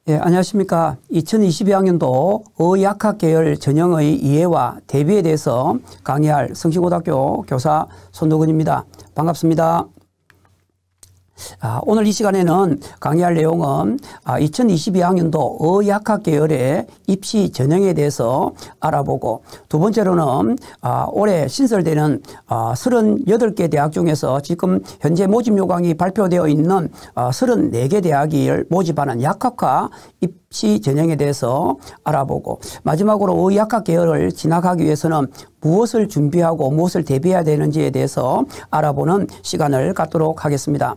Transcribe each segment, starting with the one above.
예, 안녕하십니까. 2022학년도 의학학 계열 전형의 이해와 대비에 대해서 강의할 성신고등학교 교사 손도근입니다. 반갑습니다. 오늘 이 시간에는 강의할 내용은 2022학년도 의학학 계열의 입시 전형에 대해서 알아보고, 두 번째로는 올해 신설되는 38개 대학 중에서 지금 현재 모집 요강이 발표되어 있는 34개 대학을 모집하는 약학과 입시 전형에 대해서 알아보고, 마지막으로 의학학 계열을 진학하기 위해서는 무엇을 준비하고 무엇을 대비해야 되는지에 대해서 알아보는 시간을 갖도록 하겠습니다.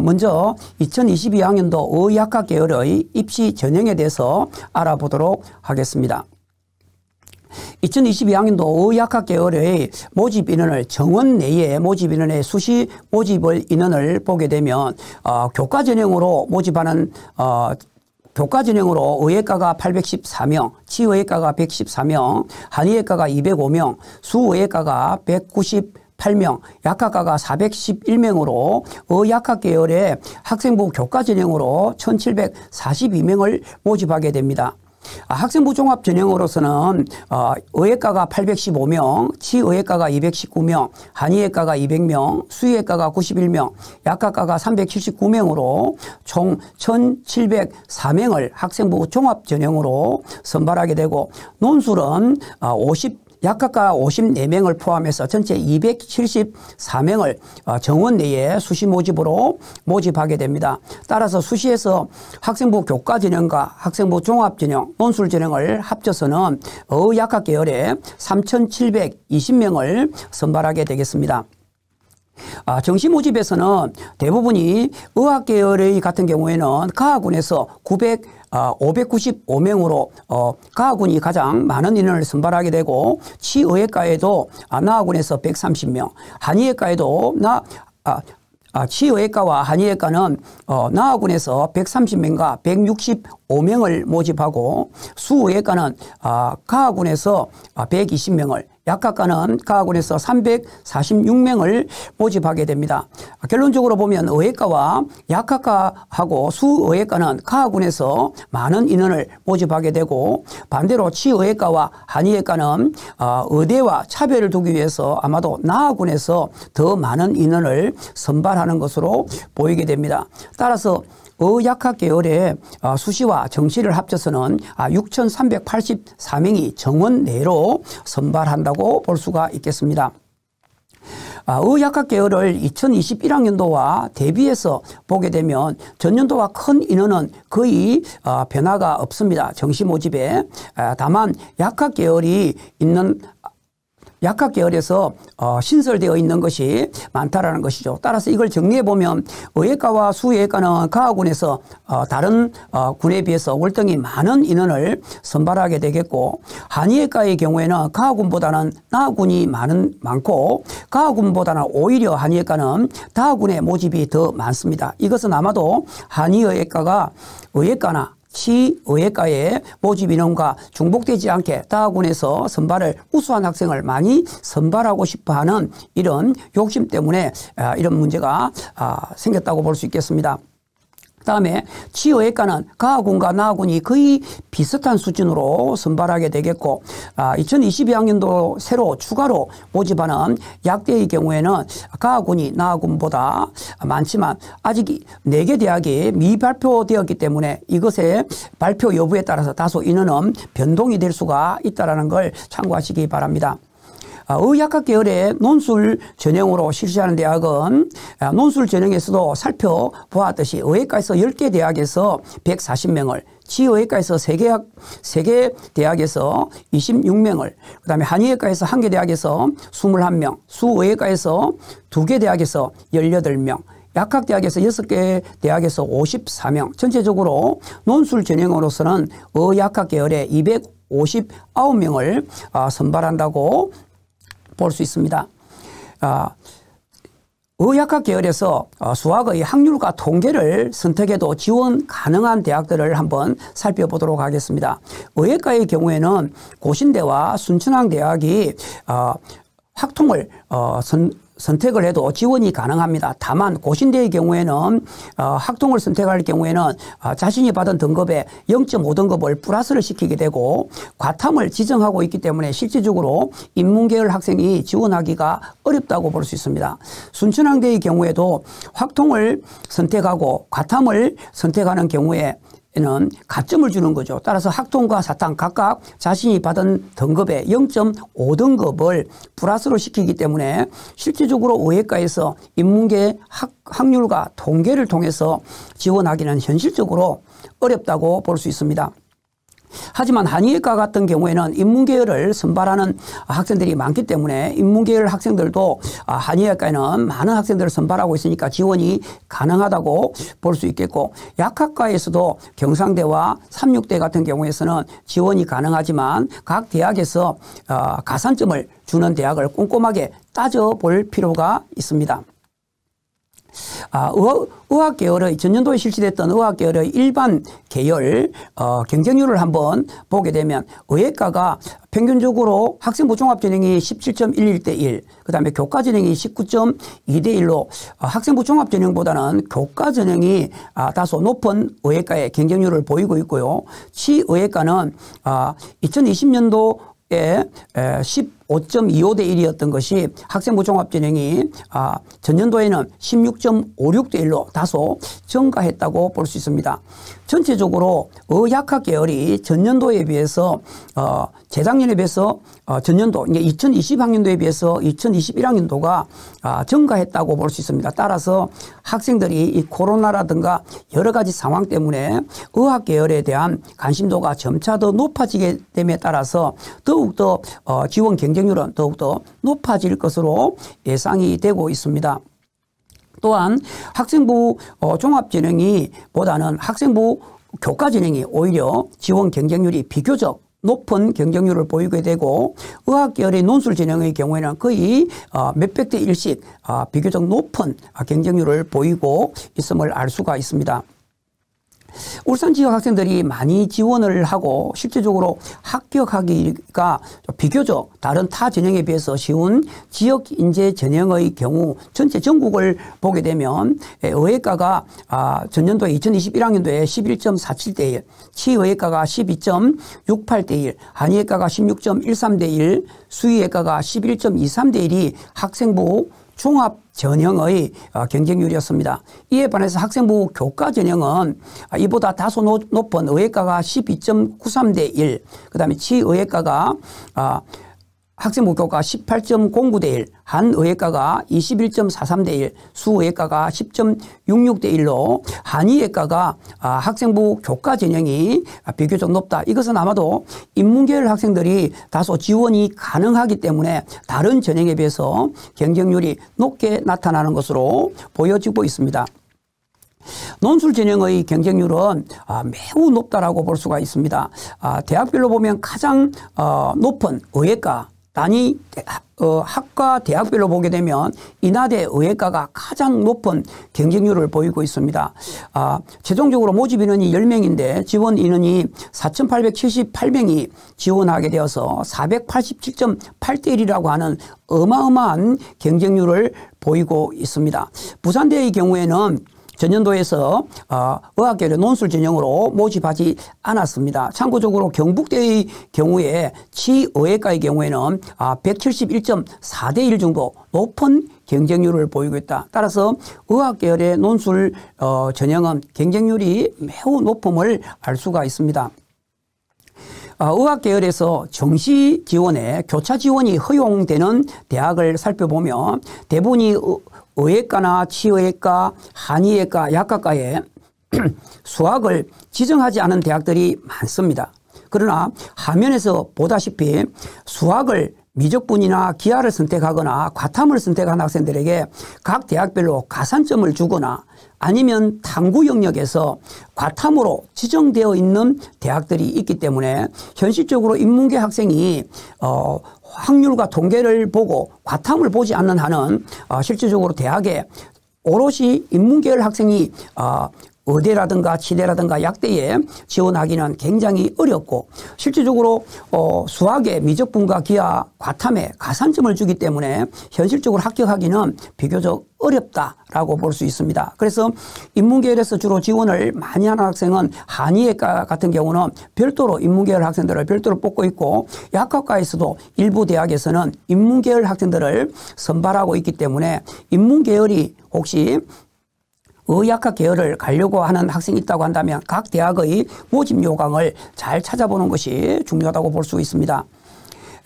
먼저 2022학년도 의학학 계열의 입시 전형에 대해서 알아보도록 하겠습니다. 2022학년도 의학학 계열의 모집 인원을 정원 내에 모집 인원의 수시 모집을 인원을 보게 되면 교과 전형으로 모집하는 교과 전형으로 의예과가 814명, 치의예과가 114명, 한의예과가 205명, 수의예과가 198명, 약학과가 411명으로 의학학 계열의 학생부 교과 전형으로 1742명을 모집하게 됩니다. 학생부 종합 전형으로서는 의예과가 815명, 치의예과가 219명, 한의예과가 200명, 수의예과가 91명, 약학과가 379명으로 총 1704명을 학생부 종합 전형으로 선발하게 되고, 논술은 약학과 54명을 포함해서 전체 274명을 정원 내에 수시 모집으로 모집하게 됩니다. 따라서 수시에서 학생부 교과 전형과 학생부 종합 전형, 논술 전형을 합쳐서는 의학학 계열에 3,720명을 선발하게 되겠습니다. 정시 모집에서는 대부분이 의학 계열의 같은 경우에는 가학군에서 595명으로 가학군이 가장 많은 인원을 선발하게 되고, 치의예과에도 나학군에서 130명, 한의예과에도 치의예과와 한의예과는 나학군에서 130명과 165명을 모집하고, 수의예과는 가학군에서 120명을, 약학과는 가학군에서 346명을 모집하게 됩니다. 결론적으로 보면 의예과와 약학과하고 수의예과는 가학군에서 많은 인원을 모집하게 되고, 반대로 치의예과와 한의예과는 의대와 차별을 두기 위해서 아마도 나학군에서 더 많은 인원을 선발하는 것으로 보이게 됩니다. 따라서 의학학 계열의 수시와 정시를 합쳐서는 6,384명이 정원 내로 선발한다고 볼 수가 있겠습니다. 의학학 계열을 2021학년도와 대비해서 보게 되면 전년도와 큰 인원은 거의 변화가 없습니다. 정시 모집에. 다만 약학 계열이 있는 약학 계열에서 신설되어 있는 것이 많다라는 것이죠. 따라서 이걸 정리해 보면 의예과와 수의예과는 가학군에서 다른 군에 비해서 월등히 많은 인원을 선발하게 되겠고, 한의예과의 경우에는 가학군보다는 나학군이 많고, 가학군보다는 오히려 한의예과는 다학군의 모집이 더 많습니다. 이것은 아마도 한의예과가 의예과나 치의예과의 모집 인원과 중복되지 않게 다학군에서 선발을 우수한 학생을 많이 선발하고 싶어하는 이런 욕심 때문에 이런 문제가 생겼다고 볼 수 있겠습니다. 다음에 치의예과는 가학군과 나학군이 거의 비슷한 수준으로 선발하게 되겠고, 2022학년도 새로 추가로 모집하는 약대의 경우에는 가학군이 나학군보다 많지만 아직 4개 대학이 미발표되었기 때문에 이것의 발표 여부에 따라서 다소 인원은 변동이 될 수가 있다는 걸 참고하시기 바랍니다. 의학학 계열의 논술 전형으로 실시하는 대학은 논술 전형에서도 살펴보았듯이 의예과에서 10개 대학에서 140명을, 치의예과에서 3개 대학에서 26명을, 그 다음에 한의예과에서 1개 대학에서 21명, 수의예과에서 2개 대학에서 18명, 약학대학에서 6개 대학에서 54명, 전체적으로 논술 전형으로서는 의학학 계열에 259명을 선발한다고 볼 수 있습니다. 의학학 계열에서 수학의 확률과 통계를 선택해도 지원 가능한 대학들을 한번 살펴보도록 하겠습니다. 의예과의 경우에는 고신대와 순천향대학이 확통을 선택을 해도 지원이 가능합니다. 다만 고신대의 경우에는 학통을 선택할 경우에는 자신이 받은 등급에 0.5등급을 플러스를 시키게 되고 과탐을 지정하고 있기 때문에 실질적으로 인문계열 학생이 지원하기가 어렵다고 볼 수 있습니다. 순천향대의 경우에도 학통을 선택하고 과탐을 선택하는 경우에 는 가점을 주는 거죠. 따라서 학통과 사탐 각각 자신이 받은 등급에 0.5등급을 플러스로 시키기 때문에 실질적으로 의예과에서 인문계 확률과 통계를 통해서 지원하기는 현실적으로 어렵다고 볼 수 있습니다. 하지만 한의예과 같은 경우에는 인문계열을 선발하는 학생들이 많기 때문에 인문계열 학생들도 한의예과에는 많은 학생들을 선발하고 있으니까 지원이 가능하다고 볼 수 있겠고, 약학과에서도 경상대와 삼육대 같은 경우에서는 지원이 가능하지만 각 대학에서 가산점을 주는 대학을 꼼꼼하게 따져볼 필요가 있습니다. 의학계열의 전년도에 실시됐던 의학계열의 일반 계열 경쟁률을 한번 보게 되면 의예과가 평균적으로 학생부 종합전형이 17.11대 1, 그 다음에 교과전형이 19.2대 1로 학생부 종합전형보다는 교과전형이 다소 높은 의예과의 경쟁률을 보이고 있고요. 치의예과는 2020년도 에 15.25대 1이었던 것이 학생부 종합전형이 전년도에는 16.56대 1로 다소 증가했다고 볼 수 있습니다. 전체적으로 의약학 계열이 전년도에 비해서 재작년에 비해서 전년도 2020학년도에 비해서 2021학년도가 증가했다고 볼 수 있습니다. 따라서 학생들이 이 코로나라든가 여러 가지 상황 때문에 의학 계열에 대한 관심도가 점차 더 높아지게 됨에 따라서 더욱더 지원 경쟁률은 더욱더 높아질 것으로 예상이 되고 있습니다. 또한 학생부 종합전형이 보다는 학생부 교과전형이 오히려 지원 경쟁률이 비교적 높은 경쟁률을 보이게 되고 의학계열의 논술전형의 경우에는 거의 몇백 대 1씩 비교적 높은 경쟁률을 보이고 있음을 알 수가 있습니다. 울산 지역 학생들이 많이 지원을 하고 실질적으로 합격하기가 비교적 다른 타 전형에 비해서 쉬운 지역 인재 전형의 경우 전체 전국을 보게 되면 의예과가 전년도에 2021학년도에 11.47대 1, 치의예과가 12.68대 1, 한의예과가 16.13대 1, 수의예과가 11.23대 1이 학생부 종합 전형의 경쟁률이었습니다. 이에 반해서 학생부 교과 전형은 이보다 다소 높은 의예과가 12.93대 1, 그 다음에 치의예과가 학생부 교과 18.09대 1, 한의예과가 21.43대 1, 수의예과가 10.66대 1로 한의예과가 학생부 교과 전형이 비교적 높다. 이것은 아마도 인문계열 학생들이 다소 지원이 가능하기 때문에 다른 전형에 비해서 경쟁률이 높게 나타나는 것으로 보여지고 있습니다. 논술 전형의 경쟁률은 매우 높다라고 볼 수가 있습니다. 대학별로 보면 가장 높은 의예과 단위 학과 대학별로 보게 되면 인하대 의예과가 가장 높은 경쟁률을 보이고 있습니다. 최종적으로 모집 인원이 10명인데 지원 인원이 4,878명이 지원하게 되어서 487.8대 1이라고 하는 어마어마한 경쟁률을 보이고 있습니다. 부산대의 경우에는 전년도에서 의학계열의 논술 전형으로 모집하지 않았습니다. 참고적으로 경북대의 경우에 치의예과의 경우에는 171.4대 1 정도 높은 경쟁률을 보이고 있다. 따라서 의학계열의 논술 전형은 경쟁률이 매우 높음을 알 수가 있습니다. 의학계열에서 정시 지원에 교차 지원이 허용되는 대학을 살펴보면 대부분이 의예과나 치의예과, 한의예과, 약학과에 수학을 지정하지 않은 대학들이 많습니다. 그러나 화면에서 보다시피 수학을 미적분이나 기하를 선택하거나 과탐을 선택한 학생들에게 각 대학별로 가산점을 주거나 아니면 탐구 영역에서 과탐으로 지정되어 있는 대학들이 있기 때문에 현실적으로 인문계 학생이 확률과 통계를 보고 과탐을 보지 않는 한은 실질적으로 대학에 오롯이 인문계열 학생이 의대라든가 치대라든가 약대에 지원하기는 굉장히 어렵고 실질적으로 수학의 미적분과 기하, 과탐에 가산점을 주기 때문에 현실적으로 합격하기는 비교적 어렵다라고 볼 수 있습니다. 그래서 인문계열에서 주로 지원을 많이 하는 학생은 한의학과 같은 경우는 별도로 인문계열 학생들을 별도로 뽑고 있고 약학과에서도 일부 대학에서는 인문계열 학생들을 선발하고 있기 때문에 인문계열이 혹시 의학학 계열을 가려고 하는 학생이 있다고 한다면 각 대학의 모집 요강을 잘 찾아보는 것이 중요하다고 볼 수 있습니다.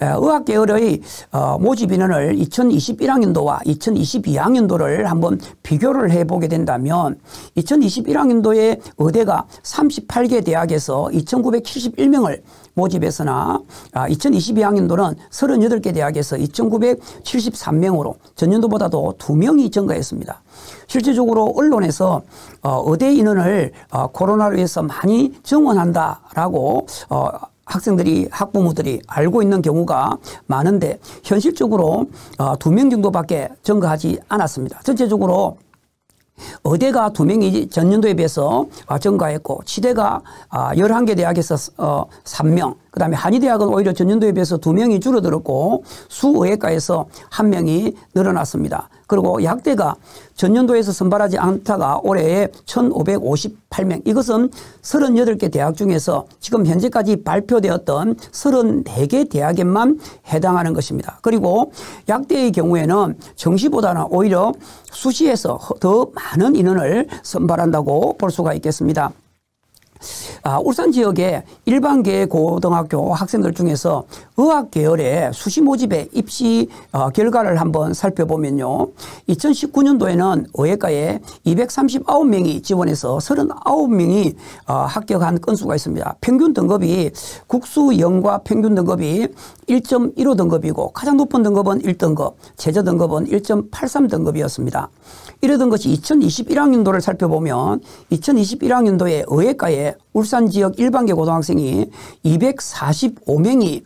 의학 계열의 모집 인원을 2021학년도와 2022학년도를 한번 비교를 해보게 된다면 2021학년도에 의대가 38개 대학에서 2,971명을 모집했으나 2022학년도는 38개 대학에서 2,973명으로 전년도보다도 2명이 증가했습니다. 실질적으로 언론에서 의대 인원을 코로나로 인해서 많이 증원한다라고 학생들이 학부모들이 알고 있는 경우가 많은데 현실적으로 2명 정도밖에 증가하지 않았습니다. 전체적으로 의대가 2명이 전년도에 비해서 증가했고 치대가 11개 대학에서 3명, 그다음에 한의대학은 오히려 전년도에 비해서 2명이 줄어들었고 수의학과에서 1명이 늘어났습니다. 그리고 약대가 전년도에서 선발하지 않다가 올해에 1,558명. 이것은 38개 대학 중에서 지금 현재까지 발표되었던 34개 대학에만 해당하는 것입니다. 그리고 약대의 경우에는 정시보다는 오히려 수시에서 더 많은 인원을 선발한다고 볼 수가 있겠습니다. 울산 지역의 일반계 고등학교 학생들 중에서 의학 계열의 수시 모집의 입시 결과를 한번 살펴보면요. 2019년도에는 의학과에 239명이 지원해서 39명이 합격한 건수가 있습니다. 평균 등급이 국수 영과 평균 등급이 1.15 등급이고 가장 높은 등급은 1등급, 최저 등급은 1.83 등급이었습니다. 이러던 것이 2021학년도를 살펴보면 2021학년도에 의학과에 울산 지역 일반계 고등학생이 245명이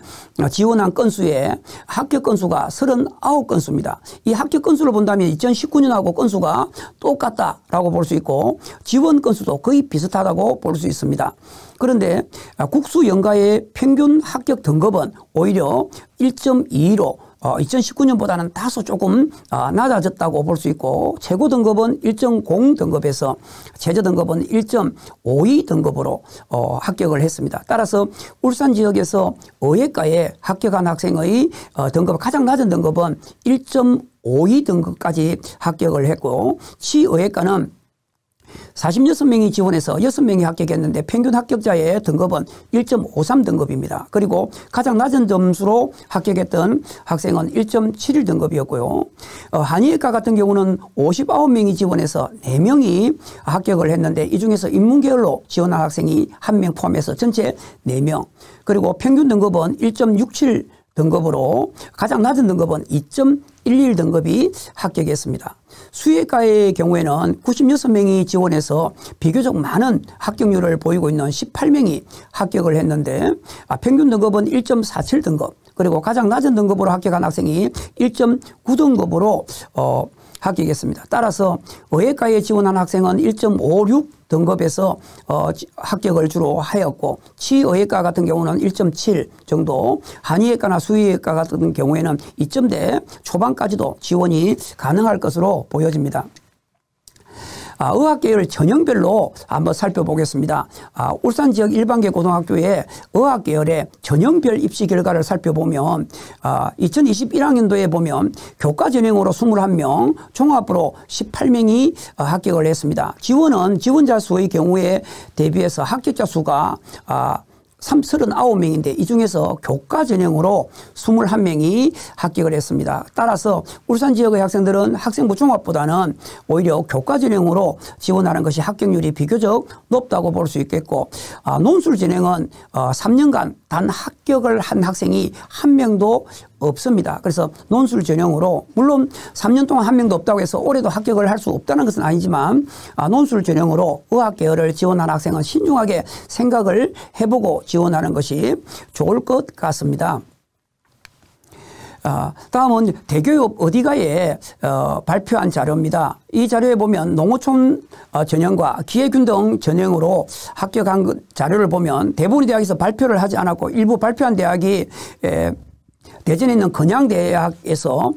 지원한 건수에 합격 건수가 39건수입니다. 이 합격 건수를 본다면 2019년하고 건수가 똑같다라고 볼 수 있고 지원 건수도 거의 비슷하다고 볼 수 있습니다. 그런데 국수 연가의 평균 합격 등급은 오히려 1.22로 2019년보다는 다소 조금 낮아졌다고 볼 수 있고 최고 등급은 1.0 등급에서 최저 등급은 1.52 등급으로 합격을 했습니다. 따라서 울산 지역에서 의학과에 합격한 학생의 등급 가장 낮은 등급은 1.52 등급까지 합격을 했고 치의학과는 46명이 지원해서 6명이 합격했는데 평균 합격자의 등급은 1.53 등급입니다. 그리고 가장 낮은 점수로 합격했던 학생은 1.71 등급이었고요. 한의학과 같은 경우는 59명이 지원해서 4명이 합격을 했는데 이 중에서 인문계열로 지원한 학생이 1명 포함해서 전체 4명. 그리고 평균 등급은 1.67 등급으로 가장 낮은 등급은 2.11 등급이 합격했습니다. 수의과의 경우에는 96명이 지원해서 비교적 많은 합격률을 보이고 있는 18명이 합격을 했는데 평균 등급은 1.47 등급 그리고 가장 낮은 등급으로 합격한 학생이 1.9 등급으로 합격했습니다. 따라서 의학과에 지원한 학생은 1.56 등급에서 합격을 주로 하였고 치의학과 같은 경우는 1.7 정도, 한의학과나 수의학과 같은 경우에는 2점대 초반까지도 지원이 가능할 것으로 보여집니다. 의학계열 전형별로 한번 살펴보겠습니다. 울산 지역 일반계 고등학교의 의학계열의 전형별 입시 결과를 살펴보면 2021학년도에 보면 교과 전형으로 21명, 종합으로 18명이 합격을 했습니다. 지원은 지원자 수의 경우에 대비해서 합격자 수가 39명인데 이 중에서 교과 전형으로 21명이 합격을 했습니다. 따라서 울산 지역의 학생들은 학생부 종합보다는 오히려 교과 전형으로 지원하는 것이 합격률이 비교적 높다고 볼 수 있겠고 논술 전형은 3년간 단 합격을 한 학생이 1명도 없습니다. 그래서 논술 전형으로 물론 3년 동안 1명도 없다고 해서 올해도 합격을 할 수 없다는 것은 아니지만 논술 전형으로 의학계열을 지원한 학생은 신중하게 생각을 해보고 지원하는 것이 좋을 것 같습니다. 다음은 대교육 어디가에 발표한 자료입니다. 이 자료에 보면 농어촌 전형과 기회균등 전형으로 합격한 자료를 보면 대부분의 대학에서 발표를 하지 않았고 일부 발표한 대학이 대전에 있는 건양대학에서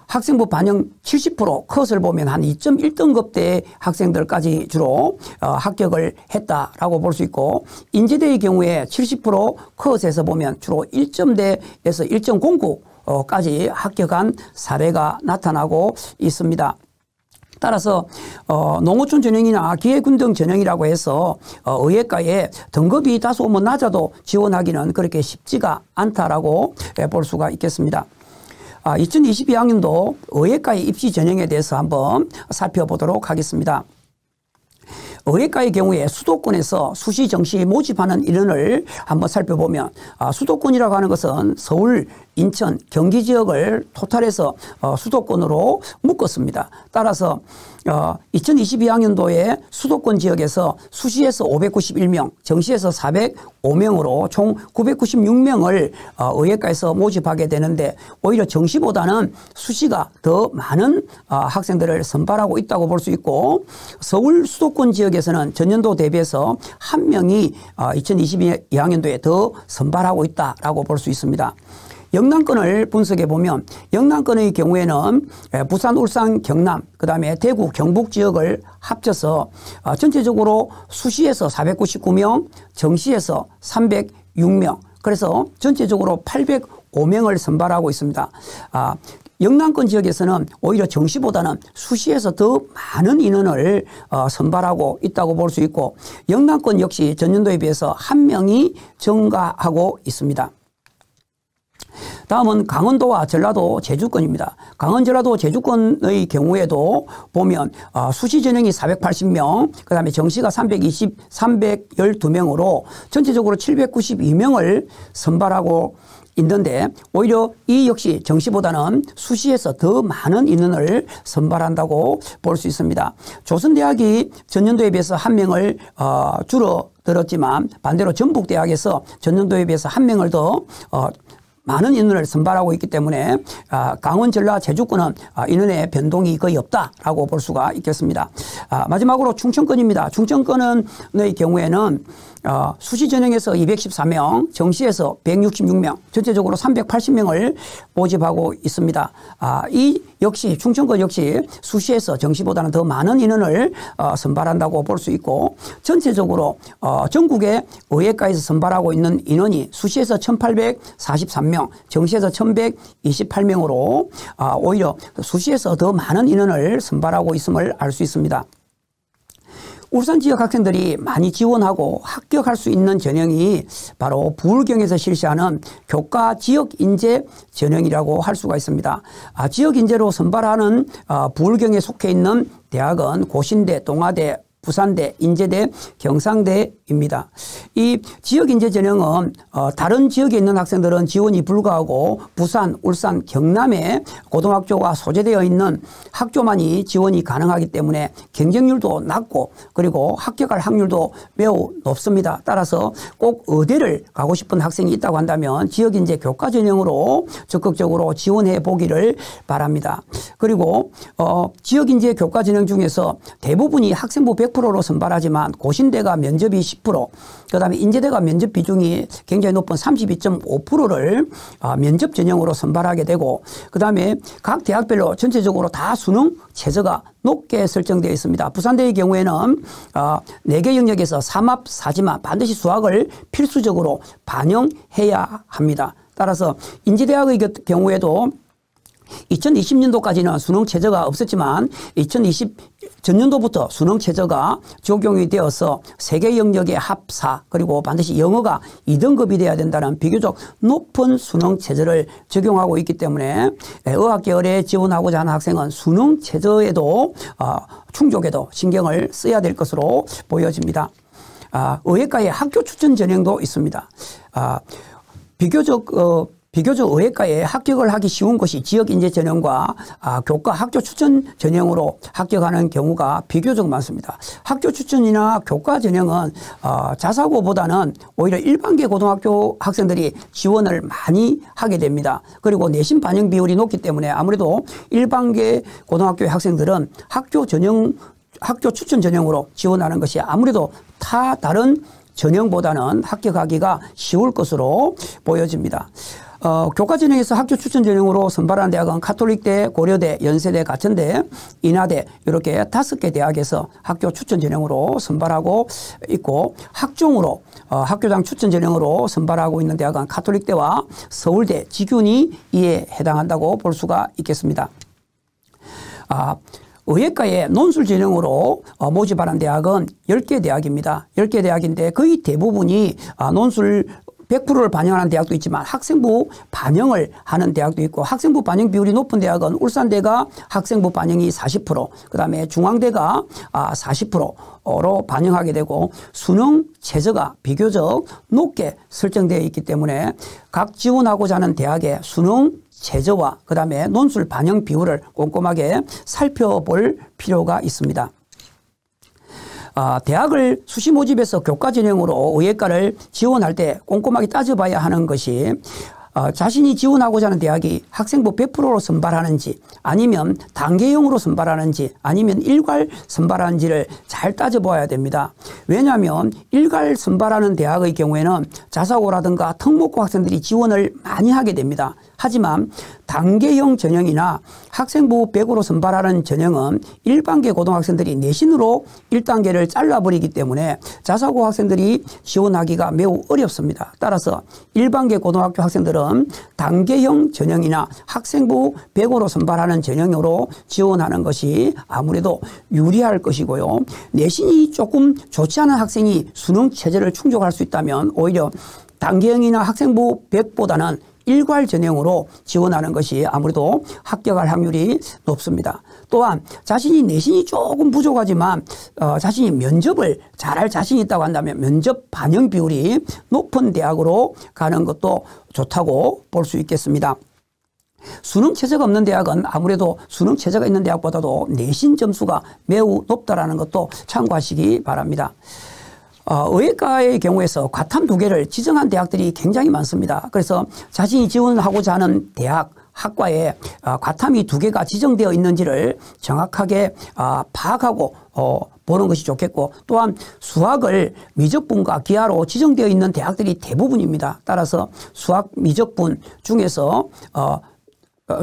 학생부 반영 70% 컷을 보면 한 2.1등급대 학생들까지 주로 합격을 했다라고 볼 수 있고 인제대의 경우에 70% 컷에서 보면 주로 1점대에서 1.09까지 합격한 사례가 나타나고 있습니다. 따라서 농어촌 전형이나 기회균등 전형이라고 해서 의예과에 등급이 다소 낮아도 지원하기는 그렇게 쉽지가 않다라고 볼 수가 있겠습니다. 2022학년도 의예과의 입시 전형에 대해서 한번 살펴보도록 하겠습니다. 의예과의 경우에 수도권에서 수시 정시 모집하는 인원을 한번 살펴보면 수도권이라고 하는 것은 서울, 인천, 경기 지역을 토탈해서 수도권으로 묶었습니다. 따라서 2022학년도에 수도권 지역에서 수시에서 591명, 정시에서 405명으로 총 996명을 의예과에서 모집하게 되는데 오히려 정시보다는 수시가 더 많은 학생들을 선발하고 있다고 볼 수 있고 서울 수도권 지역에서는 전년도 대비해서 한 명이 2022학년도에 더 선발하고 있다라고 볼 수 있습니다. 영남권을 분석해 보면 영남권의 경우에는 부산, 울산, 경남, 그다음에 대구, 경북 지역을 합쳐서 전체적으로 수시에서 499명, 정시에서 306명, 그래서 전체적으로 805명을 선발하고 있습니다. 영남권 지역에서는 오히려 정시보다는 수시에서 더 많은 인원을 선발하고 있다고 볼 수 있고 영남권 역시 전년도에 비해서 한 명이 증가하고 있습니다. 다음은 강원도와 전라도 제주권입니다. 강원 전라도 제주권의 경우에도 보면 수시 전형이 480명, 그다음에 정시가 312명으로 전체적으로 792명을 선발하고 있는데 오히려 이 역시 정시보다는 수시에서 더 많은 인원을 선발한다고 볼 수 있습니다. 조선대학이 전년도에 비해서 한 명을 줄어들었지만 반대로 전북대학에서 전년도에 비해서 한 명을 더 많은 인원을 선발하고 있기 때문에 강원, 전라, 제주권은 인원의 변동이 거의 없다라고 볼 수가 있겠습니다. 마지막으로 충청권입니다. 충청권의 경우에는 수시 전형에서 214명, 정시에서 166명, 전체적으로 380명을 모집하고 있습니다. 이 역시 충청권 역시 수시에서 정시보다는 더 많은 인원을 선발한다고 볼 수 있고 전체적으로 전국의 의예과에서 선발하고 있는 인원이 수시에서 1843명, 정시에서 1128명으로 오히려 수시에서 더 많은 인원을 선발하고 있음을 알 수 있습니다. 울산 지역 학생들이 많이 지원하고 합격할 수 있는 전형이 바로 부울경에서 실시하는 교과 지역 인재 전형이라고 할 수가 있습니다. 지역 인재로 선발하는 부울경에 속해 있는 대학은 고신대, 동아대, 부산대, 인제대, 경상대입니다. 이 지역인재 전형은 다른 지역에 있는 학생들은 지원이 불가하고 부산, 울산, 경남에 고등학교가 소재되어 있는 학교만이 지원이 가능하기 때문에 경쟁률도 낮고 그리고 합격할 확률도 매우 높습니다. 따라서 꼭 의대를 가고 싶은 학생이 있다고 한다면 지역인재 교과 전형으로 적극적으로 지원해 보기를 바랍니다. 그리고 지역인재 교과 전형 중에서 대부분이 학생부 100%로 선발하지만 고신대가 면접이 10%, 그다음에 인제대가 면접 비중이 굉장히 높은 32.5%를 면접 전형으로 선발하게 되고 그다음에 각 대학별로 전체적으로 다 수능 최저가 높게 설정되어 있습니다. 부산대의 경우에는 4개 영역에서 삼합, 사지마 반드시 수학을 필수적으로 반영해야 합니다. 따라서 인제대학의 경우에도 2020년도까지는 수능 최저가 없었지만 2020전년도부터 수능 최저가 적용이 되어서 3개 영역의 합사 그리고 반드시 영어가 2등급이 돼야 된다는 비교적 높은 수능 최저를 적용하고 있기 때문에 의학 계열에 지원하고자 하는 학생은 수능 최저에도 충족에도 신경을 써야 될 것으로 보여집니다. 의예과의 학교 추천 전형도 있습니다. 비교적 비교적 의예과에 합격을 하기 쉬운 것이 지역인재 전형과 교과 학교 추천 전형으로 합격하는 경우가 비교적 많습니다. 학교 추천이나 교과 전형은 자사고보다는 오히려 일반계 고등학교 학생들이 지원을 많이 하게 됩니다. 그리고 내신 반영 비율이 높기 때문에 아무래도 일반계 고등학교 학생들은 학교 추천 전형으로 지원하는 것이 아무래도 다른 전형보다는 합격하기가 쉬울 것으로 보여집니다. 교과 전형에서 학교 추천 전형으로 선발하는 대학은 카톨릭대, 고려대, 연세대, 가천대, 인하대 이렇게 5개 대학에서 학교 추천 전형으로 선발하고 있고, 학종으로 학교장 추천 전형으로 선발하고 있는 대학은 카톨릭대와 서울대, 직윤이 이에 해당한다고 볼 수가 있겠습니다. 의예과에 논술 전형으로 모집하는 대학은 10개 대학입니다. 10개 대학인데 거의 대부분이 논술 100%를 반영하는 대학도 있지만 학생부 반영을 하는 대학도 있고, 학생부 반영 비율이 높은 대학은 울산대가 학생부 반영이 40%, 그다음에 중앙대가 40%로 반영하게 되고, 수능 최저가 비교적 높게 설정되어 있기 때문에 각 지원하고자 하는 대학의 수능 최저와 그다음에 논술 반영 비율을 꼼꼼하게 살펴볼 필요가 있습니다. 대학을 수시 모집에서 교과 전형으로 의예과를 지원할 때 꼼꼼하게 따져봐야 하는 것이, 자신이 지원하고자 하는 대학이 학생부 100%로 선발하는지, 아니면 단계형으로 선발하는지, 아니면 일괄 선발하는지를 잘 따져봐야 됩니다. 왜냐하면 일괄 선발하는 대학의 경우에는 자사고라든가 특목고 학생들이 지원을 많이 하게 됩니다. 하지만 단계형 전형이나 학생부 100으로 선발하는 전형은 일반계 고등학생들이 내신으로 1단계를 잘라버리기 때문에 자사고 학생들이 지원하기가 매우 어렵습니다. 따라서 일반계 고등학교 학생들은 단계형 전형이나 학생부 100으로 선발하는 전형으로 지원하는 것이 아무래도 유리할 것이고요. 내신이 조금 좋지 않은 학생이 수능 체제를 충족할 수 있다면 오히려 단계형이나 학생부 100보다는 일괄 전형으로 지원하는 것이 아무래도 합격할 확률이 높습니다. 또한 자신이 내신이 조금 부족하지만 자신이 면접을 잘할 자신이 있다고 한다면 면접 반영 비율이 높은 대학으로 가는 것도 좋다고 볼 수 있겠습니다. 수능 체제가 없는 대학은 아무래도 수능 체제가 있는 대학보다도 내신 점수가 매우 높다라는 것도 참고하시기 바랍니다. 의예과의 경우에서 과탐 2개를 지정한 대학들이 굉장히 많습니다. 그래서 자신이 지원하고자 하는 대학, 학과에 과탐이 2개가 지정되어 있는지를 정확하게 파악하고 보는 것이 좋겠고, 또한 수학을 미적분과 기하로 지정되어 있는 대학들이 대부분입니다. 따라서 수학 미적분 중에서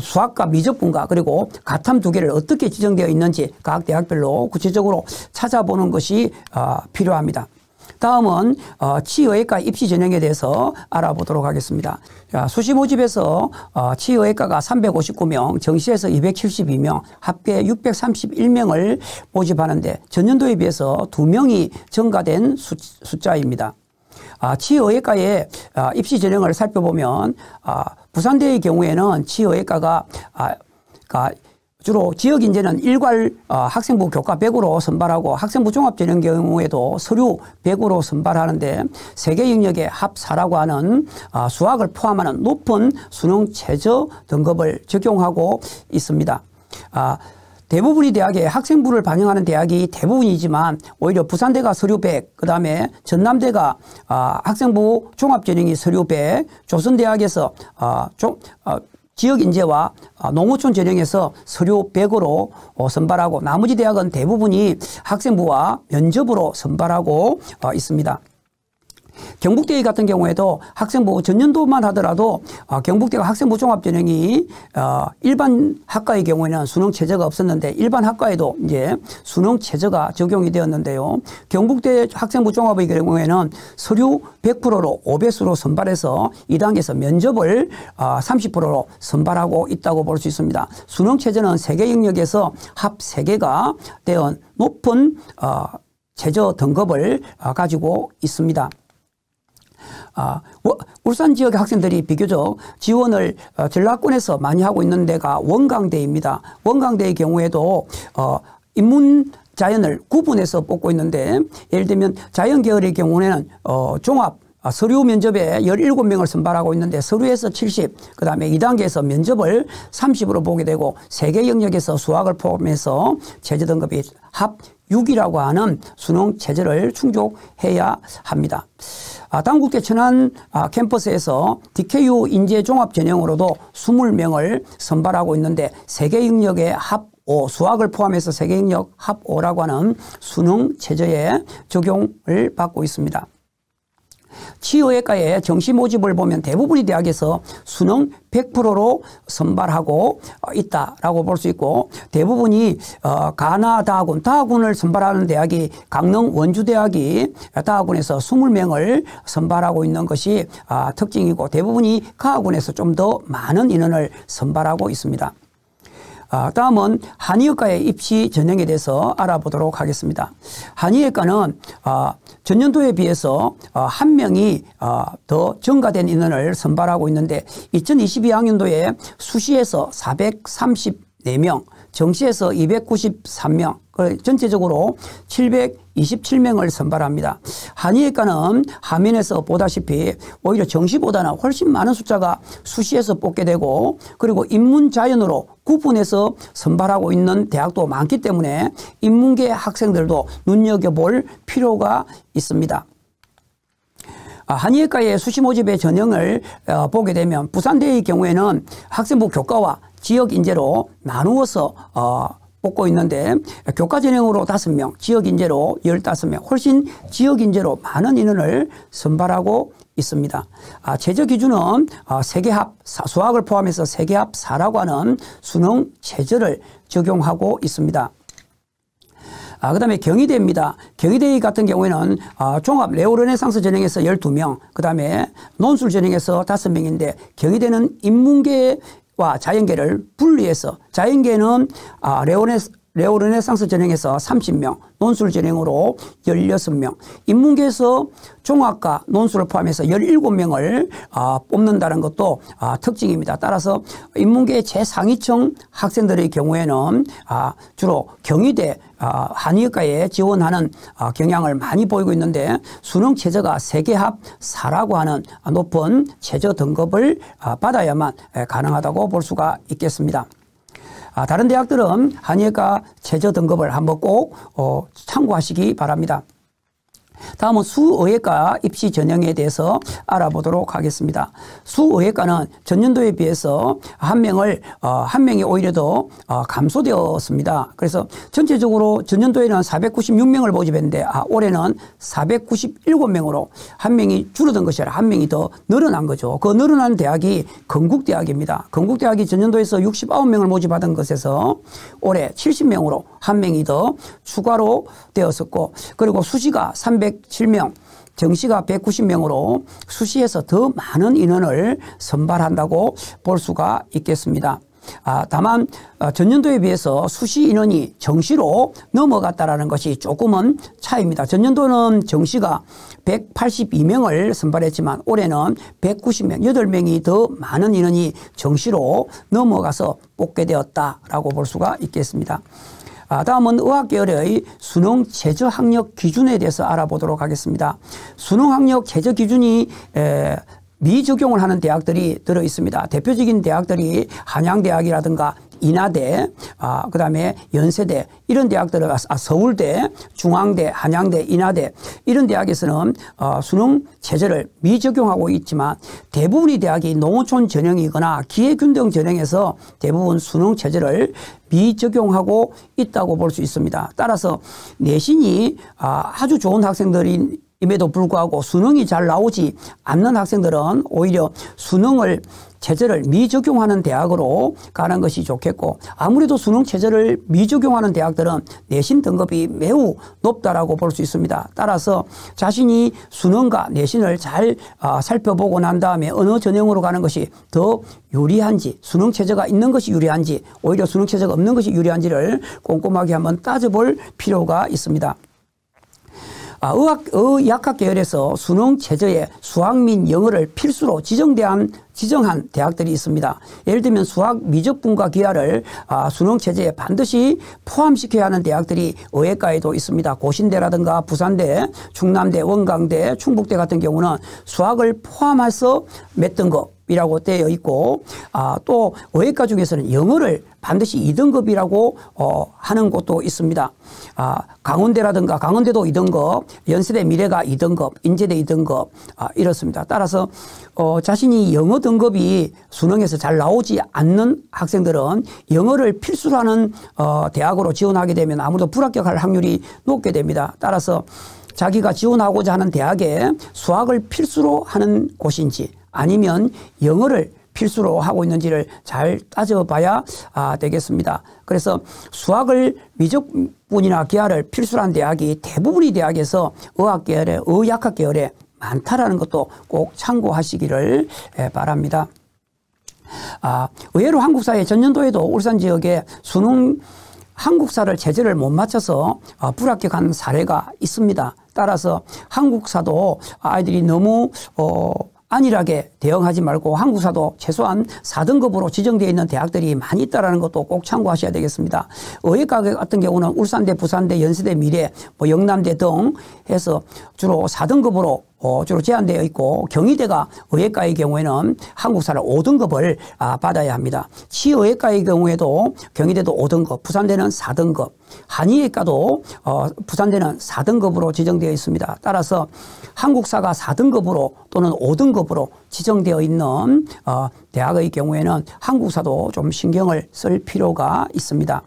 수학과 미적분과 그리고 과탐 2개를 어떻게 지정되어 있는지 각 대학별로 구체적으로 찾아보는 것이 필요합니다. 다음은 치의예과 입시 전형에 대해서 알아보도록 하겠습니다. 수시 모집에서 치의예과가 359명, 정시에서 272명, 합계 631명을 모집하는데 전년도에 비해서 2명이 증가된 숫자입니다. 치의예과의 입시 전형을 살펴보면 부산대의 경우에는 치의예과가 주로 지역 인재는 일괄 학생부 교과 100으로 선발하고, 학생부 종합 전형 경우에도 서류 100으로 선발하는데 세계 영역의 합 4라고 하는 수학을 포함하는 높은 수능 최저 등급을 적용하고 있습니다. 대부분의 대학에 학생부를 반영하는 대학이 대부분이지만 오히려 부산대가 서류 100, 그 다음에 전남대가 학생부 종합 전형이 서류 100, 조선대학에서 지역 인재와 농어촌 전형에서 서류 100으로 선발하고, 나머지 대학은 대부분이 학생부와 면접으로 선발하고 있습니다. 경북대 같은 경우에도 학생부 전년도만 하더라도 경북대가 학생부 종합전형이 일반 학과의 경우에는 수능 체제가 없었는데 일반 학과에도 이제 수능 체제가 적용이 되었는데요. 경북대 학생부 종합의 경우에는 서류 100%로 5배수로 선발해서 2단계에서 면접을 30%로 선발하고 있다고 볼 수 있습니다. 수능 체제는 세계 영역에서 합 3개가 되어 높은 최저 등급을 가지고 있습니다. 울산 지역의 학생들이 비교적 지원을 전라권에서 많이 하고 있는 데가 원광대입니다. 원광대의 경우에도 인문 자연을 구분해서 뽑고 있는데, 예를 들면 자연 계열의 경우에는 종합 서류 면접에 17명을 선발하고 있는데 서류에서 70, 그 다음에 2단계에서 면접을 30으로 보게 되고 3개 영역에서 수학을 포함해서 최저 등급이 합 6이라고 하는 수능 최저를 충족해야 합니다. 당국대 천안 캠퍼스에서 DKU 인재 종합 전형으로도 20명을 선발하고 있는데 3개 영역의 합 5, 수학을 포함해서 3개 영역 합 5라고 하는 수능 최저에 적용을 받고 있습니다. 치의학과의 정시 모집을 보면 대부분의 대학에서 수능 100%로 선발하고 있다라고 볼 수 있고 대부분이 다학군을 선발하는 대학이 강릉 원주대학이 다학군에서 20명을 선발하고 있는 것이 특징이고 대부분이 가학군에서 좀 더 많은 인원을 선발하고 있습니다. 다음은 한의학과의 입시 전형에 대해서 알아보도록 하겠습니다. 한의학과는 전년도에 비해서 1명이 더 증가된 인원을 선발하고 있는데 2022학년도에 수시에서 434명, 정시에서 293명, 전체적으로 727명을 선발합니다. 한의학과는 화면에서 보다시피 오히려 정시보다는 훨씬 많은 숫자가 수시에서 뽑게 되고 그리고 인문자연으로 구분해서 선발하고 있는 대학도 많기 때문에 인문계 학생들도 눈여겨볼 필요가 있습니다. 한의학과의 수시 모집의 전형을 보게 되면 부산대의 경우에는 학생부 교과와 지역 인재로 나누어서 뽑고 있는데 교과 전형으로 5명, 지역 인재로 15명, 훨씬 지역 인재로 많은 인원을 선발하고 있습니다. 최저 기준은 세계합, 수학을 포함해서 세계합 4라고 하는 수능 최저를 적용하고 있습니다. 그 다음에 경희대입니다. 경희대 같은 경우에는 종합 네오르네상스 전형에서 12명, 그 다음에 논술 전형에서 5명인데 경희대는 인문계와 자연계를 분리해서 자연계는 레오르네상스 전형에서 30명, 논술 전형으로 16명, 인문계에서 종합과 논술을 포함해서 17명을 뽑는다는 것도 특징입니다. 따라서 인문계 최상위층 학생들의 경우에는 주로 경희대 한의학과에 지원하는 경향을 많이 보이고 있는데 수능 최저가 세계합 4라고 하는 높은 최저 등급을 받아야만 가능하다고 볼 수가 있겠습니다. 다른 대학들은 한의학과 최저 등급을 한번 꼭 참고하시기 바랍니다. 다음은 수의학과 입시 전형에 대해서 알아보도록 하겠습니다. 수의학과는 전년도에 비해서 한 명이 오히려 더 감소되었습니다. 그래서 전체적으로 전년도에는 496명을 모집했는데 올해는 497명으로 한 명이 줄어든 것이 아니라 한 명이 더 늘어난 거죠. 그 늘어난 대학이 건국대학입니다. 건국대학이 전년도에서 69명을 모집하던 것에서 올해 70명으로 한 명이 더 추가로 되었었고 그리고 수시가 307명, 정시가 190명으로 수시에서 더 많은 인원을 선발한다고 볼 수가 있겠습니다. 다만 전년도에 비해서 수시 인원이 정시로 넘어갔다는 것이 조금은 차이입니다. 전년도는 정시가 182명을 선발했지만 올해는 190명, 8명이 더 많은 인원이 정시로 넘어가서 뽑게 되었다라고 볼 수가 있겠습니다. 다음은 의학계열의 수능 최저 학력 기준에 대해서 알아보도록 하겠습니다. 수능 학력 최저 기준이 미적용을 하는 대학들이 들어 있습니다. 대표적인 대학들이 한양대학이라든가 인하대, 그 다음에 연세대 이런 대학들은 서울대, 중앙대, 한양대, 인하대 이런 대학에서는 수능 최저를 미적용하고 있지만 대부분의 대학이 농어촌 전형이거나 기회균등 전형에서 대부분 수능 최저를 미적용하고 있다고 볼 수 있습니다. 따라서 내신이 아주 좋은 학생들이 임에도 불구하고 수능이 잘 나오지 않는 학생들은 오히려 수능을 최저를 미적용하는 대학으로 가는 것이 좋겠고 아무래도 수능 최저를 미적용하는 대학들은 내신 등급이 매우 높다라고 볼 수 있습니다. 따라서 자신이 수능과 내신을 잘 살펴보고 난 다음에 어느 전형으로 가는 것이 더 유리한지 수능 최저가 있는 것이 유리한지 오히려 수능 최저가 없는 것이 유리한지를 꼼꼼하게 한번 따져볼 필요가 있습니다. 의학학 계열에서 수능 최저에 수학 및 영어를 필수로 지정한 대학들이 있습니다. 예를 들면 수학 미적분과 기하를 수능 최저에 반드시 포함시켜야 하는 대학들이 의예과에도 있습니다. 고신대라든가 부산대, 충남대, 원광대, 충북대 같은 경우는 수학을 포함해서 몇 등급이라고 되어 있고, 또 의예과 중에서는 영어를 반드시 2등급이라고 하는 곳도 있습니다. 강원대라든가 강원대도 2등급, 연세대 미래가 2등급, 인제대 2등급 이렇습니다. 따라서 자신이 영어 등급이 수능에서 잘 나오지 않는 학생들은 영어를 필수로 하는 대학으로 지원하게 되면 아무래도 불합격할 확률이 높게 됩니다. 따라서 자기가 지원하고자 하는 대학에 수학을 필수로 하는 곳인지 아니면 영어를 필수로 하고 있는지를 잘 따져봐야 되겠습니다. 그래서 수학을 미적분이나 기하를 필수로 한 대학이 대부분의 대학에서 의학학 계열에 많다라는 것도 꼭 참고하시기를 바랍니다. 의외로 한국사의 전년도에도 울산 지역에 수능 한국사를 제재를 못 맞춰서 불합격한 사례가 있습니다. 따라서 한국사도 아이들이 너무 안일하게 대응하지 말고 한국사도 최소한 4등급으로 지정되어 있는 대학들이 많이 있다는 것도 꼭 참고하셔야 되겠습니다. 의예과 같은 경우는 울산대, 부산대, 연세대, 미래, 영남대 등 해서 주로 4등급으로 주로 제한되어 있고, 경희대가 의예과의 경우에는 한국사를 5등급을 받아야 합니다. 치의예과의 경우에도 경희대도 5등급, 부산대는 4등급, 한의예과도 부산대는 4등급으로 지정되어 있습니다. 따라서 한국사가 4등급으로 또는 5등급으로 지정되어 있는 대학의 경우에는 한국사도 좀 신경을 쓸 필요가 있습니다.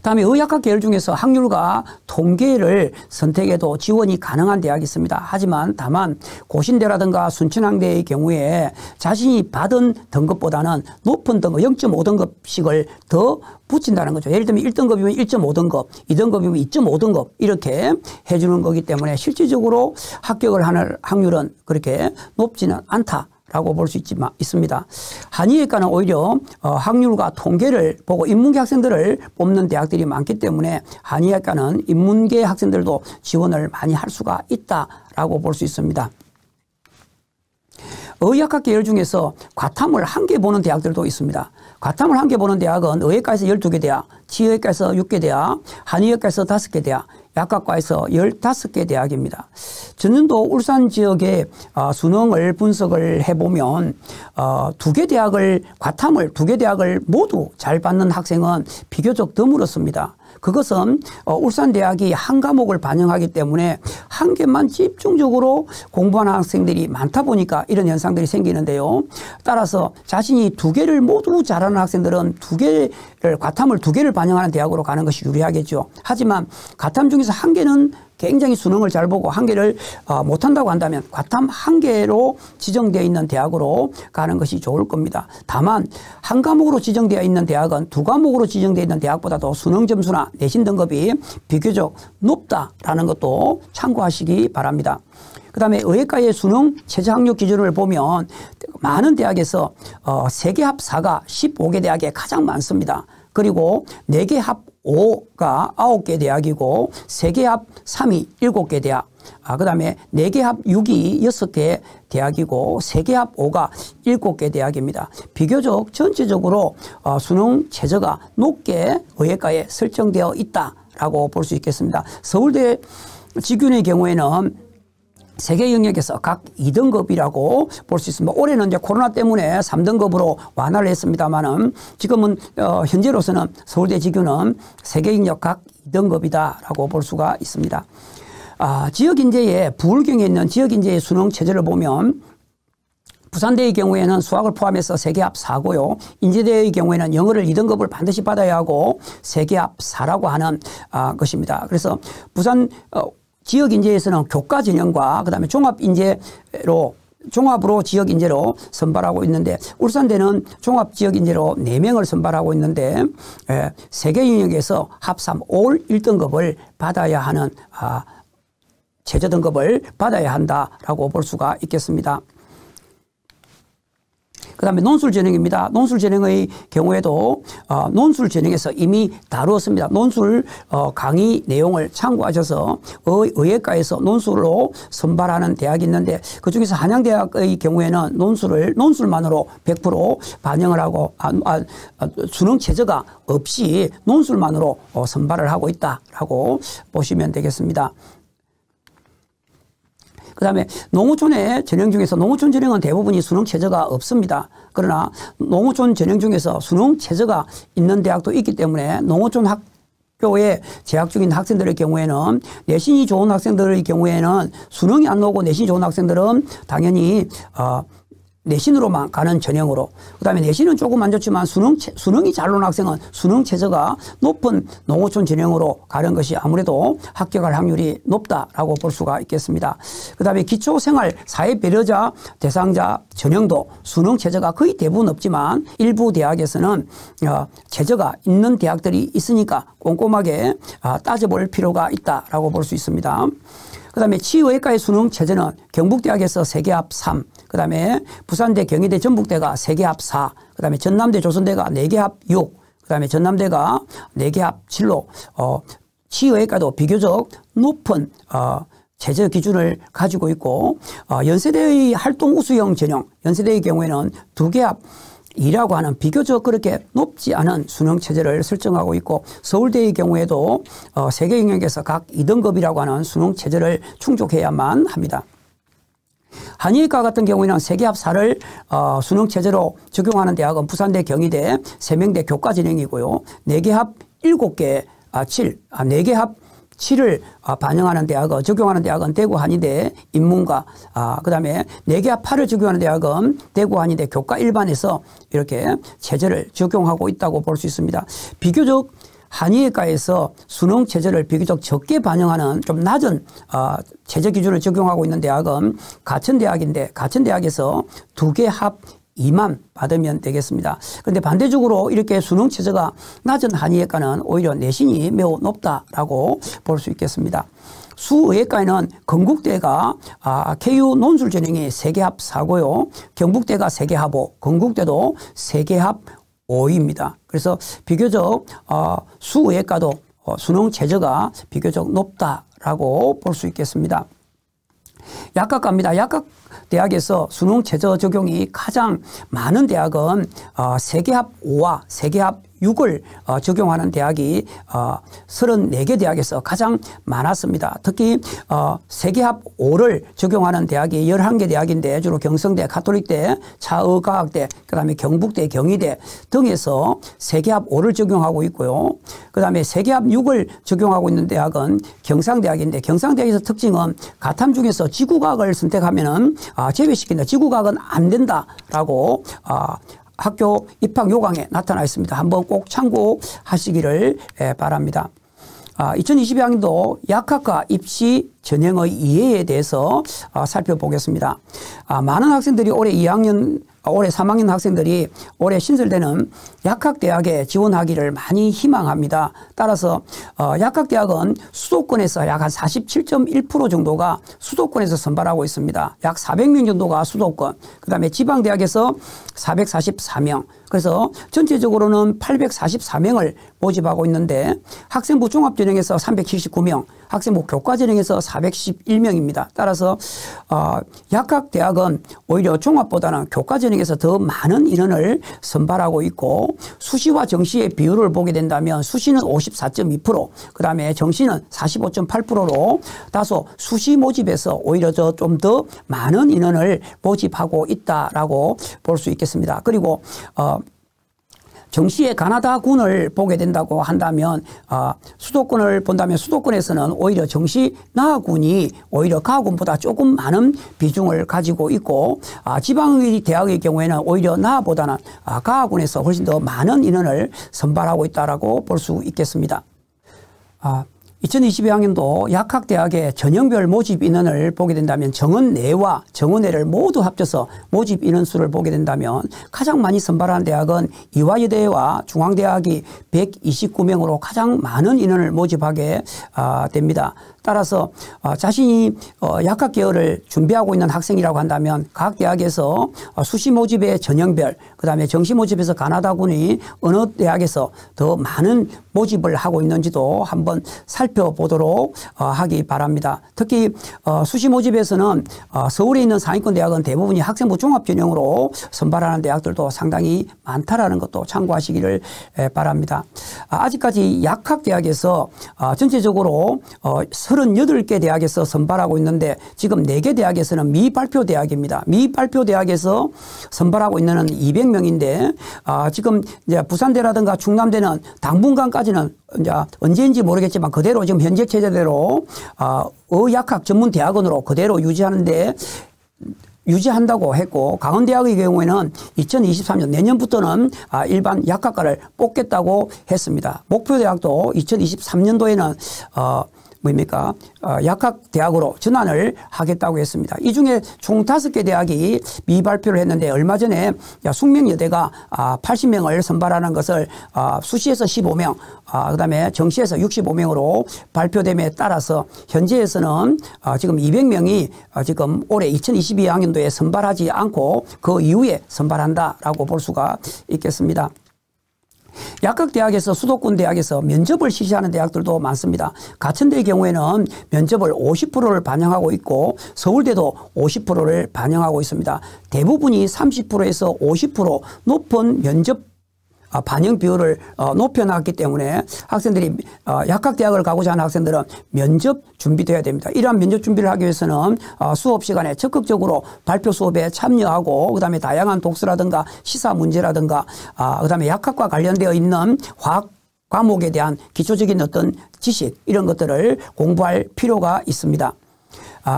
다음에 의학학 계열 중에서 학률과 통계를 선택해도 지원이 가능한 대학이 있습니다. 하지만 다만 고신대라든가 순천향대의 경우에 자신이 받은 등급보다는 높은 등급 0.5등급씩을 더 붙인다는 거죠. 예를 들면 1등급이면 1.5등급, 2등급이면 2.5등급 이렇게 해주는 거기 때문에 실질적으로 합격을 하는 확률은 그렇게 높지는 않다 라고 볼 수 있습니다. 한의예과는 오히려 학률과 통계를 보고 인문계 학생들을 뽑는 대학들이 많기 때문에 한의예과는 인문계 학생들도 지원을 많이 할 수가 있다라고 볼 수 있습니다. 의학학 계열 중에서 과탐을 1개 보는 대학들도 있습니다. 과탐을 1개 보는 대학은 의예과에서 12개 대학, 치의과에서 6개 대학, 한의예과에서 5개 대학, 약학과에서 15개 대학입니다. 전년도 울산 지역의 수능을 분석을 해보면 2개 대학을 과탐을 2개 대학을 모두 잘 받는 학생은 비교적 드물었습니다. 그것은 울산대학이 한 과목을 반영하기 때문에 한 개만 집중적으로 공부하는 학생들이 많다 보니까 이런 현상들이 생기는데요. 따라서 자신이 2개를 모두 잘하는 학생들은 과탐을 2개를 반영하는 대학으로 가는 것이 유리하겠죠. 하지만 과탐 중에서 1개는 굉장히 수능을 잘 보고 1개를 못한다고 한다면 과탐 1개로 지정되어 있는 대학으로 가는 것이 좋을 겁니다. 다만 한 과목으로 지정되어 있는 대학은 2과목으로 지정되어 있는 대학보다도 수능 점수나 내신 등급이 비교적 높다라는 것도 참고하시기 바랍니다. 그 다음에 의예과의 수능 최저 학력 기준을 보면 많은 대학에서 3개 합 4가 15개 대학에 가장 많습니다. 그리고 4개 합 5가 9개 대학이고 3개 합 3이 7개 대학, 그 다음에 4개 합 6이 6개 대학이고 3개 합 5가 7개 대학입니다. 비교적 전체적으로 수능 최저가 높게 의예과에 설정되어 있다라고 볼 수 있겠습니다. 서울대 직균의 경우에는 세계 영역에서 각 2등급이라고 볼 수 있습니다. 올해는 이제 코로나 때문에 3등급으로 완화를 했습니다만은 지금은 현재로서는 서울대 직유는 세계 영역 각 2등급이다라고 볼 수가 있습니다. 지역인재의 부울경에 있는 지역인재의 수능 체제를 보면 부산대의 경우에는 수학을 포함해서 3개 합 4고요. 인제대의 경우에는 영어를 2등급을 반드시 받아야 하고 3개 합 4라고 하는 것입니다. 그래서 부산 지역인재에서는 교과 전형과 그다음에 종합으로 지역인재로 선발하고 있는데 울산대는 종합지역인재로 4명을 선발하고 있는데 세계 영역에서 합산 올 1등급을 받아야 하는 최저 등급을 받아야 한다라고 볼 수가 있겠습니다. 그다음에 논술 전형입니다. 논술 전형의 경우에도 논술 전형에서 이미 다루었습니다. 논술 강의 내용을 참고하셔서 의예과에서 논술로 선발하는 대학이 있는데 그중에서 한양대학의 경우에는 논술만으로 100% 반영을 하고 수능 최저가 없이 논술만으로 선발을 하고 있다라고 보시면 되겠습니다. 그 다음에 농어촌의 전형 중에서 농어촌 전형은 대부분이 수능 최저가 없습니다. 그러나 농어촌 전형 중에서 수능 최저가 있는 대학도 있기 때문에 농어촌 학교에 재학 중인 학생들의 경우에는 내신이 좋은 학생들의 경우에는 수능이 안 나오고 내신이 좋은 학생들은 당연히 내신으로만 가는 전형으로, 그 다음에 내신은 조금 안 좋지만 수능이 잘 나온 학생은 수능 최저가 높은 농어촌 전형으로 가는 것이 아무래도 합격할 확률이 높다라고 볼 수가 있겠습니다. 그 다음에 기초생활 사회배려자 대상자 전형도 수능 최저가 거의 대부분 없지만 일부 대학에서는 최저가 있는 대학들이 있으니까 꼼꼼하게 따져볼 필요가 있다라고 볼 수 있습니다. 그 다음에 치의과의 수능 최저는 경북대학에서 세계합 3, 그 다음에 부산대, 경희대, 전북대가 세계합 4, 그 다음에 전남대, 조선대가 4개합 6, 그 다음에 전남대가 4개합 7로 치의과도 비교적 높은 최저 기준을 가지고 있고 연세대의 활동 우수형 전형, 연세대의 경우에는 2개합 2라고 하는 비교적 그렇게 높지 않은 수능 체제를 설정하고 있고 서울대의 경우에도 세계 영역에서 각 2등급이라고 하는 수능 체제를 충족해야만 합니다. 한의과 같은 경우에는 세계합 4를 수능 체제로 적용하는 대학은 부산대, 경희대, 세명대 교과 전형이고요. 4개합 7개, 4개합 7을 반영하는 대학은, 적용하는 대학은 대구 한의대 인문과, 그 다음에 4개합 8을 적용하는 대학은 대구 한의대 교과 일반에서 이렇게 체제를 적용하고 있다고 볼 수 있습니다. 비교적 한의과에서 수능 체제를 비교적 적게 반영하는 좀 낮은 체제 기준을 적용하고 있는 대학은 가천대학인데 가천대학에서 2개 합 2만 받으면 되겠습니다. 그런데 반대적으로 이렇게 수능 체제가 낮은 한의예과는 오히려 내신이 매우 높다라고 볼 수 있겠습니다. 수의예과에는 건국대가 KU 논술 전형이 3개합 4고요. 경북대가 3개합 5, 건국대도 3개합 5입니다. 그래서 비교적 수의예과도 수능 체제가 비교적 높다라고 볼 수 있겠습니다. 약학과입니다. 약학대학에서 수능 최저 적용이 가장 많은 대학은 3개합 5와 3개합 6을 적용하는 대학이 34개 대학에서 가장 많았습니다. 특히 3개합 5를 적용하는 대학이 11개 대학인데 주로 경성대, 가톨릭대, 차의과학대, 그다음에 경북대, 경희대 등에서 3개합 5를 적용하고 있고요. 그다음에 3개합 6을 적용하고 있는 대학은 경상대학인데 경상대학에서 특징은 가탐 중에서 지구과학을 선택하면은 제외시킨다. 지구과학은 안 된다라고 학교 입학 요강에 나타나 있습니다. 한번 꼭 참고하시기를 바랍니다. 2022학년도 약학과 입시 전형의 이해에 대해서 살펴보겠습니다. 많은 학생들이 올해 3학년 학생들이 올해 신설되는 약학대학에 지원하기를 많이 희망합니다. 따라서 약학대학은 수도권에서 약 한 47.1% 정도가 수도권에서 선발하고 있습니다. 약 400명 정도가 수도권, 그 다음에 지방대학에서 444명, 그래서 전체적으로는 844명을 모집하고 있는데 학생부 종합전형에서 379명, 학생부 교과전형에서 411명입니다. 따라서 약학대학은 오히려 종합보다는 교과전형에서 더 많은 인원을 선발하고 있고 수시와 정시의 비율을 보게 된다면 수시는 54.2%, 그 다음에 정시는 45.8%로 다소 수시 모집에서 오히려 좀 더 많은 인원을 모집하고 있다라고 볼 수 있겠습니다. 그리고 정시의 가나다군을 보게 된다고 한다면 수도권을 본다면 수도권에서는 오히려 정시 나군이 오히려 가군보다 조금 많은 비중을 가지고 있고 지방의 대학의 경우에는 오히려 나보다는 가군에서 훨씬 더 많은 인원을 선발하고 있다라고 볼 수 있겠습니다. 2022학년도 약학대학의 전형별 모집 인원을 보게 된다면 정원내와 정원외를 모두 합쳐서 모집 인원수를 보게 된다면 가장 많이 선발한 대학은 이화여대와 중앙대학이 129명으로 가장 많은 인원을 모집하게 됩니다. 따라서 자신이 약학 계열을 준비하고 있는 학생이라고 한다면 각 대학에서 수시 모집의 전형별, 그다음에 정시 모집에서 가나다군이 어느 대학에서 더 많은 모집을 하고 있는지도 한번 살펴보도록 하기 바랍니다. 특히 수시 모집에서는 서울에 있는 상위권 대학은 대부분이 학생부 종합 전형으로 선발하는 대학들도 상당히 많다라는 것도 참고하시기를 바랍니다. 아직까지 약학 대학에서 전체적으로 38개 대학에서 선발하고 있는데 지금 4개 대학에서는 미발표 대학입니다. 미발표 대학에서 선발하고 있는 200명인데 지금 이제 부산대라든가 충남대는 당분간까지는 이제 언제인지 모르겠지만 그대로 지금 현재 체제대로 의약학 전문 대학원으로 그대로 유지한다고 했고, 강원대학의 경우에는 2023년 내년부터는 일반 약학과를 뽑겠다고 했습니다. 목표대학도 2023년도에는 약학대학으로 전환을 하겠다고 했습니다. 이 중에 총 5개 대학이 미발표를 했는데 얼마 전에 숙명여대가 80명을 선발하는 것을 수시에서 15명, 그다음에 정시에서 65명으로 발표됨에 따라서 현재에서는 지금 200명이 지금 올해 2022학년도에 선발하지 않고 그 이후에 선발한다라고 볼 수가 있겠습니다. 약학대학에서 수도권 대학에서 면접을 실시하는 대학들도 많습니다. 가천대의 경우에는 면접을 50%를 반영하고 있고 서울대도 50%를 반영하고 있습니다. 대부분이 30%에서 50% 높은 면접 반영 비율을 높여놨기 때문에 학생들이 약학대학을 가고자 하는 학생들은 면접 준비되어야 됩니다. 이러한 면접 준비를 하기 위해서는 수업 시간에 적극적으로 발표 수업에 참여하고 그다음에 다양한 독서라든가 시사 문제라든가 그다음에 약학과 관련되어 있는 화학 과목에 대한 기초적인 어떤 지식 이런 것들을 공부할 필요가 있습니다.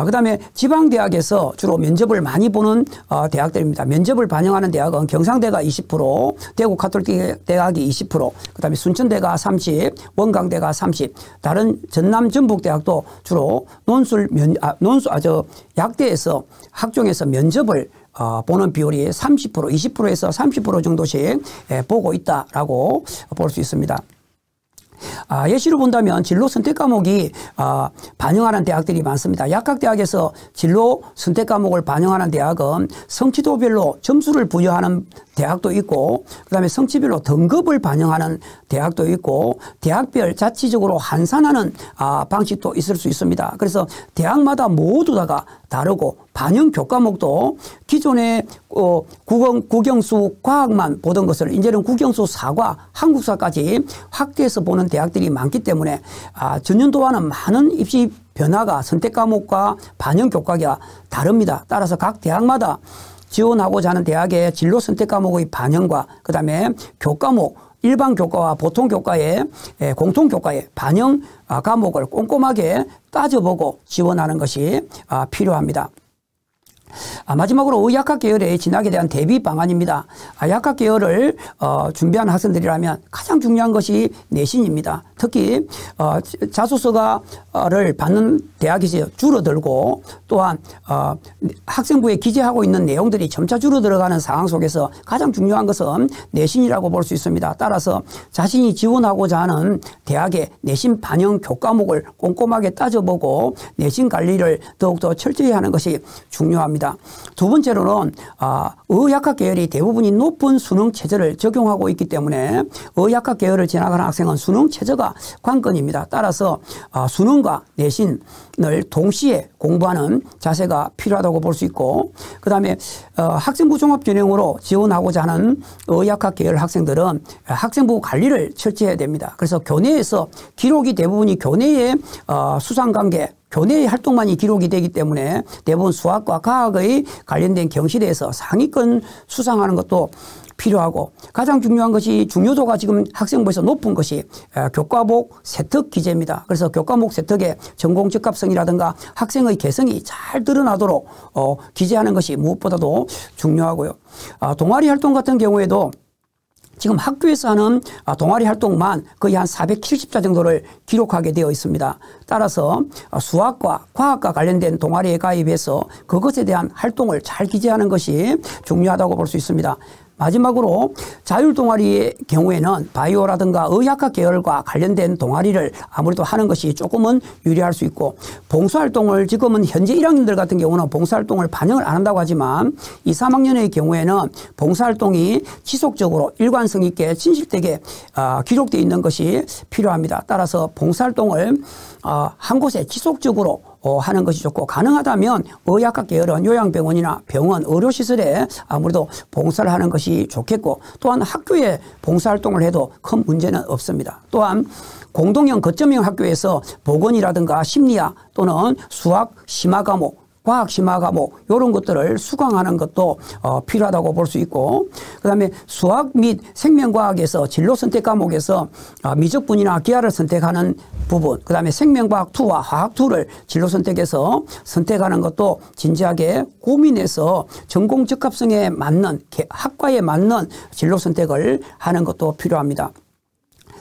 그다음에 지방대학에서 주로 면접을 많이 보는 대학들입니다. 면접을 반영하는 대학은 경상대가 20%, 대구 가톨릭 대학이 20%, 그다음에 순천대가 30%, 원광대가 30%, 다른 전남 전북대학도 주로 약대에서 학종에서 면접을 보는 비율이 30%, 20%에서 30% 정도씩 보고 있다라고 볼 수 있습니다. 예시로 본다면 진로 선택 과목이 반영하는 대학들이 많습니다. 약학대학에서 진로 선택 과목을 반영하는 대학은 성취도별로 점수를 부여하는 대학도 있고 그다음에 성취별로 등급을 반영하는 대학도 있고 대학별 자치적으로 환산하는 방식도 있을 수 있습니다. 그래서 대학마다 모두 다가 다르고 반영 교과목도 기존에 국영수 과학만 보던 것을 이제는 국영수 사과, 한국사까지 확대해서 보는 대학들이 많기 때문에 전년도와는 많은 입시 변화가 선택 과목과 반영 교과가 다릅니다. 따라서 각 대학마다 지원하고자 하는 대학의 진로 선택 과목의 반영과 그다음에 교과목 일반 교과와 보통 교과의 공통 교과의 반영 과목을 꼼꼼하게 따져보고 지원하는 것이 필요합니다. 마지막으로 의약학 계열의 진학에 대한 대비 방안입니다. 약학 계열을 준비하는 학생들이라면 가장 중요한 것이 내신입니다. 특히 자소서를 받는 대학이 줄어들고 또한 학생부에 기재하고 있는 내용들이 점차 줄어들어가는 상황 속에서 가장 중요한 것은 내신이라고 볼 수 있습니다. 따라서 자신이 지원하고자 하는 대학의 내신 반영 교과목을 꼼꼼하게 따져보고 내신 관리를 더욱더 철저히 하는 것이 중요합니다. 두 번째로는 의약학 계열이 대부분이 높은 수능 체제를 적용하고 있기 때문에 의약학 계열을 진학하는 학생은 수능 체제가 관건입니다. 따라서 수능과 내신을 동시에 공부하는 자세가 필요하다고 볼 수 있고 그다음에 학생부 종합전형으로 지원하고자 하는 의약학 계열 학생들은 학생부 관리를 철저히 해야 됩니다. 그래서 교내에서 기록이 대부분이 교내의 수상관계 교내의 활동만이 기록이 되기 때문에 대부분 수학과 과학의 관련된 경시대에서 상위권 수상하는 것도 필요하고 가장 중요한 것이 중요도가 지금 학생부에서 높은 것이 교과목 세특 기재입니다. 그래서 교과목 세특의 전공 적합성이라든가 학생의 개성이 잘 드러나도록 기재하는 것이 무엇보다도 중요하고요. 동아리 활동 같은 경우에도 지금 학교에서 하는 동아리 활동만 거의 한 470자 정도를 기록하게 되어 있습니다. 따라서 수학과 과학과 관련된 동아리에 가입해서 그것에 대한 활동을 잘 기재하는 것이 중요하다고 볼 수 있습니다. 마지막으로 자율 동아리의 경우에는 바이오라든가 의학학 계열과 관련된 동아리를 아무래도 하는 것이 조금은 유리할 수 있고, 봉사활동을 지금은 현재 1학년들 같은 경우는 봉사활동을 반영을 안 한다고 하지만 2, 3학년의 경우에는 봉사활동이 지속적으로 일관성 있게 진실되게 기록되어 있는 것이 필요합니다. 따라서 봉사활동을 한 곳에 지속적으로 하는 것이 좋고, 가능하다면 의학학 계열은 요양병원이나 병원, 의료시설에 아무래도 봉사를 하는 것이 좋겠고, 또한 학교에 봉사활동을 해도 큰 문제는 없습니다. 또한 공동형 거점형 학교에서 보건이라든가 심리학 또는 수학 심화 과목, 과학 심화 과목 이런 것들을 수강하는 것도 필요하다고 볼 수 있고, 그다음에 수학 및 생명과학에서 진로 선택 과목에서 미적분이나 기하를 선택하는 부분, 그다음에 생명과학 2와 화학 2를 진로 선택해서 선택하는 것도 진지하게 고민해서 전공 적합성에 맞는 학과에 맞는 진로 선택을 하는 것도 필요합니다.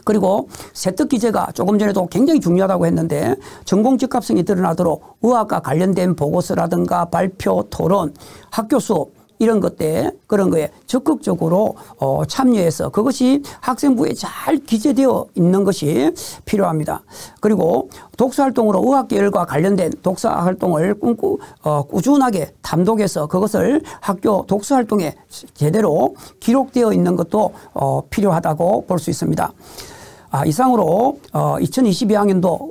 그리고 세특 기재가 조금 전에도 굉장히 중요하다고 했는데, 전공 적합성이 드러나도록 의학과 관련된 보고서라든가 발표, 토론, 학교 수업 이런 그런 거에 적극적으로 참여해서 그것이 학생부에 잘 기재되어 있는 것이 필요합니다. 그리고 독서활동으로 의학계열과 관련된 독서활동을 꾸준하게 담독해서 그것을 학교 독서활동에 제대로 기록되어 있는 것도 필요하다고 볼 수 있습니다. 이상으로 2022학년도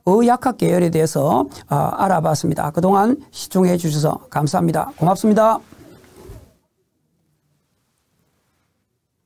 의학학 계열에 대해서 알아봤습니다. 그동안 시청해 주셔서 감사합니다. 고맙습니다.